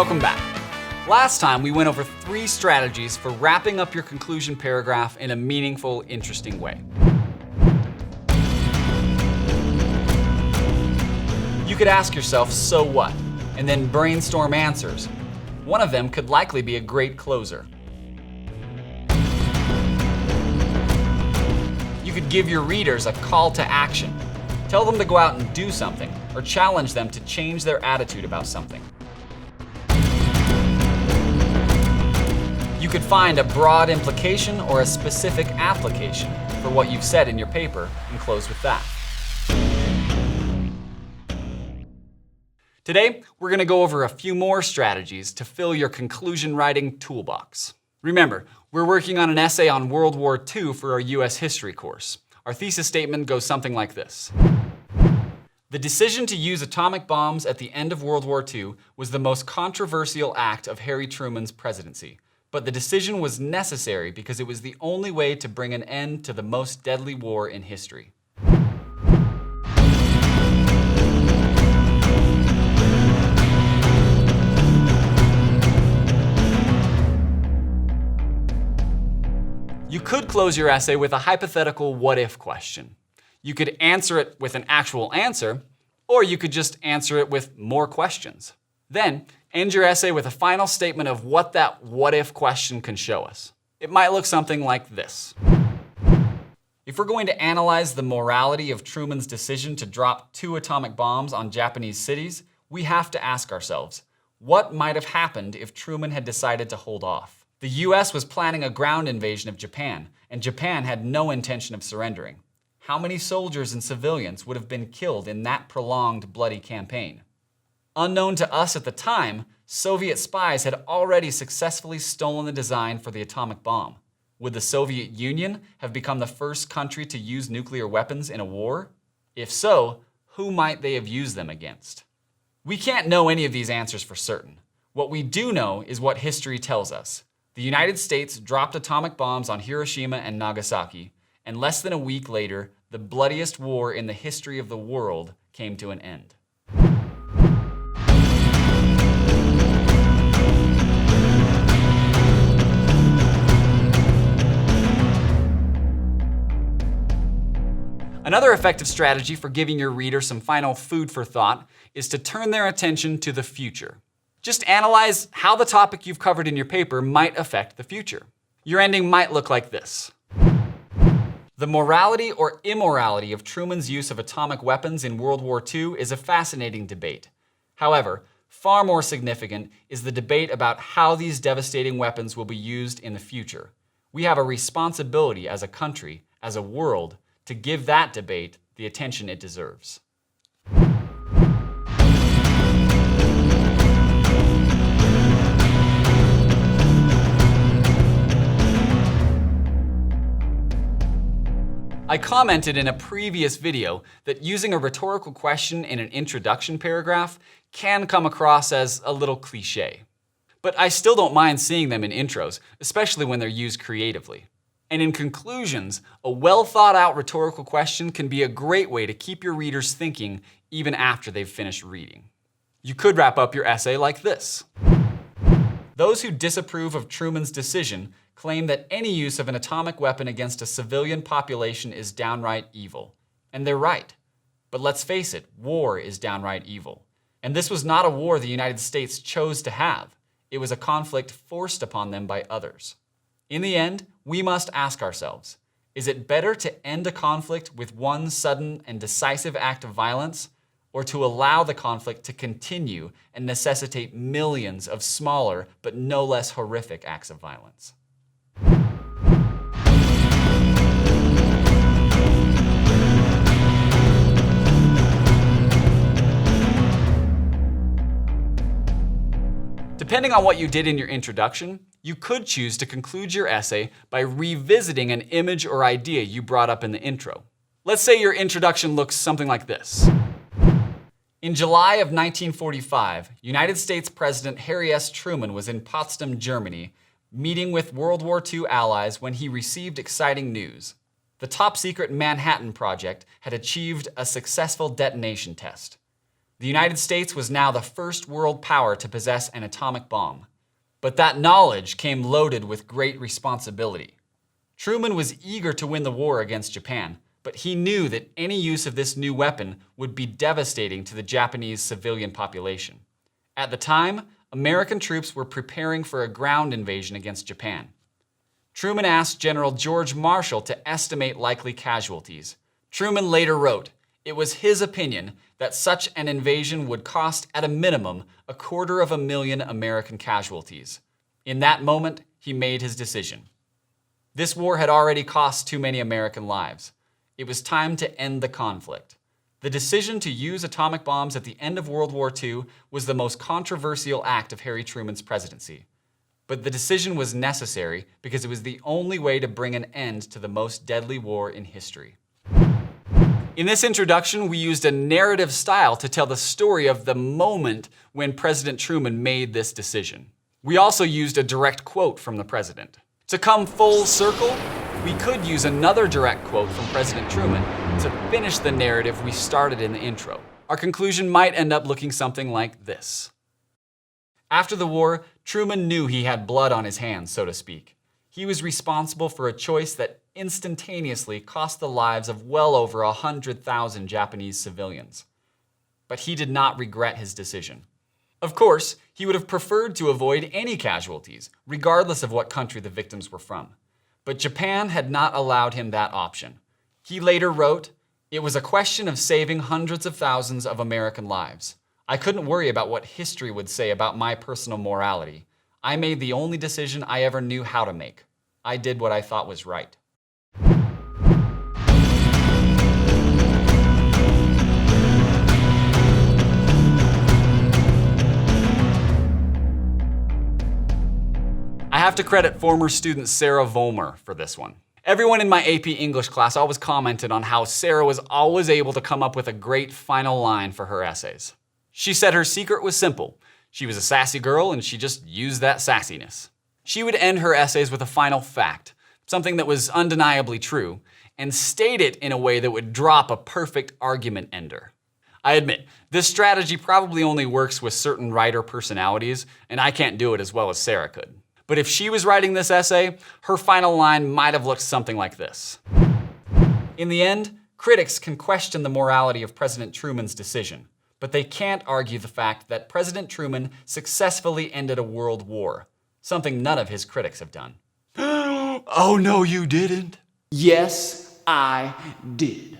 Welcome back. Last time we went over 3 strategies for wrapping up your conclusion paragraph in a meaningful, interesting way. You could ask yourself, so what? And then brainstorm answers. One of them could likely be a great closer. You could give your readers a call to action. Tell them to go out and do something, or challenge them to change their attitude about something. You could find a broad implication or a specific application for what you've said in your paper and close with that. Today, we're going to go over a few more strategies to fill your conclusion writing toolbox. Remember, we're working on an essay on World War II for our US history course. Our thesis statement goes something like this. The decision to use atomic bombs at the end of World War II was the most controversial act of Harry Truman's presidency. But the decision was necessary because it was the only way to bring an end to the most deadly war in history. You could close your essay with a hypothetical what-if question. You could answer it with an actual answer, or you could just answer it with more questions. Then, end your essay with a final statement of what that what-if question can show us. It might look something like this. If we're going to analyze the morality of Truman's decision to drop 2 atomic bombs on Japanese cities, we have to ask ourselves, what might have happened if Truman had decided to hold off? The US was planning a ground invasion of Japan, and Japan had no intention of surrendering. How many soldiers and civilians would have been killed in that prolonged, bloody campaign? Unknown to us at the time, Soviet spies had already successfully stolen the design for the atomic bomb. Would the Soviet Union have become the first country to use nuclear weapons in a war? If so, who might they have used them against? We can't know any of these answers for certain. What we do know is what history tells us. The United States dropped atomic bombs on Hiroshima and Nagasaki, and less than a week later, the bloodiest war in the history of the world came to an end. Another effective strategy for giving your reader some final food for thought is to turn their attention to the future. Just analyze how the topic you've covered in your paper might affect the future. Your ending might look like this. The morality or immorality of Truman's use of atomic weapons in World War II is a fascinating debate. However, far more significant is the debate about how these devastating weapons will be used in the future. We have a responsibility as a country, as a world, to give that debate the attention it deserves. I commented in a previous video that using a rhetorical question in an introduction paragraph can come across as a little cliché. But I still don't mind seeing them in intros, especially when they're used creatively. And in conclusions, a well-thought-out rhetorical question can be a great way to keep your readers thinking even after they've finished reading. You could wrap up your essay like this. Those who disapprove of Truman's decision claim that any use of an atomic weapon against a civilian population is downright evil. And they're right. But let's face it, war is downright evil. And this was not a war the United States chose to have. It was a conflict forced upon them by others. In the end, we must ask ourselves, is it better to end a conflict with one sudden and decisive act of violence, or to allow the conflict to continue and necessitate millions of smaller but no less horrific acts of violence? Depending on what you did in your introduction, you could choose to conclude your essay by revisiting an image or idea you brought up in the intro. Let's say your introduction looks something like this. In July of 1945, United States President Harry S. Truman was in Potsdam, Germany, meeting with World War II allies when he received exciting news. The top-secret Manhattan Project had achieved a successful detonation test. The United States was now the first world power to possess an atomic bomb. But that knowledge came loaded with great responsibility. Truman was eager to win the war against Japan, but he knew that any use of this new weapon would be devastating to the Japanese civilian population. At the time, American troops were preparing for a ground invasion against Japan. Truman asked General George Marshall to estimate likely casualties. Truman later wrote, "It was his opinion that such an invasion would cost at a minimum 250,000 American casualties. In that moment, he made his decision. This war had already cost too many American lives. It was time to end the conflict. The decision to use atomic bombs at the end of World War II was the most controversial act of Harry Truman's presidency. But the decision was necessary because it was the only way to bring an end to the most deadly war in history." In this introduction, we used a narrative style to tell the story of the moment when President Truman made this decision. We also used a direct quote from the president. To come full circle, we could use another direct quote from President Truman to finish the narrative we started in the intro. Our conclusion might end up looking something like this. After the war, Truman knew he had blood on his hands, so to speak. He was responsible for a choice that instantaneously cost the lives of well over 100,000 Japanese civilians. But he did not regret his decision. Of course, he would have preferred to avoid any casualties, regardless of what country the victims were from. But Japan had not allowed him that option. He later wrote, "It was a question of saving hundreds of thousands of American lives. I couldn't worry about what history would say about my personal morality. I made the only decision I ever knew how to make. I did what I thought was right." I have to credit former student Sarah Vollmer for this one. Everyone in my AP English class always commented on how Sarah was always able to come up with a great final line for her essays. She said her secret was simple. She was a sassy girl and she just used that sassiness. She would end her essays with a final fact, something that was undeniably true, and state it in a way that would drop a perfect argument ender. I admit, this strategy probably only works with certain writer personalities, and I can't do it as well as Sarah could. But if she was writing this essay, her final line might have looked something like this. In the end, critics can question the morality of President Truman's decision, but they can't argue the fact that President Truman successfully ended a world war, something none of his critics have done. Oh, no, you didn't. Yes, I did.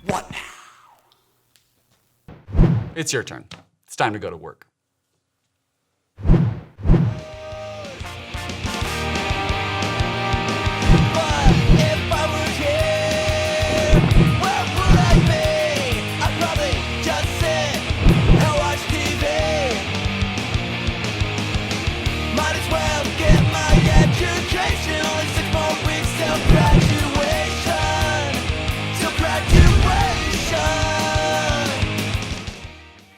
What now? It's your turn. It's time to go to work.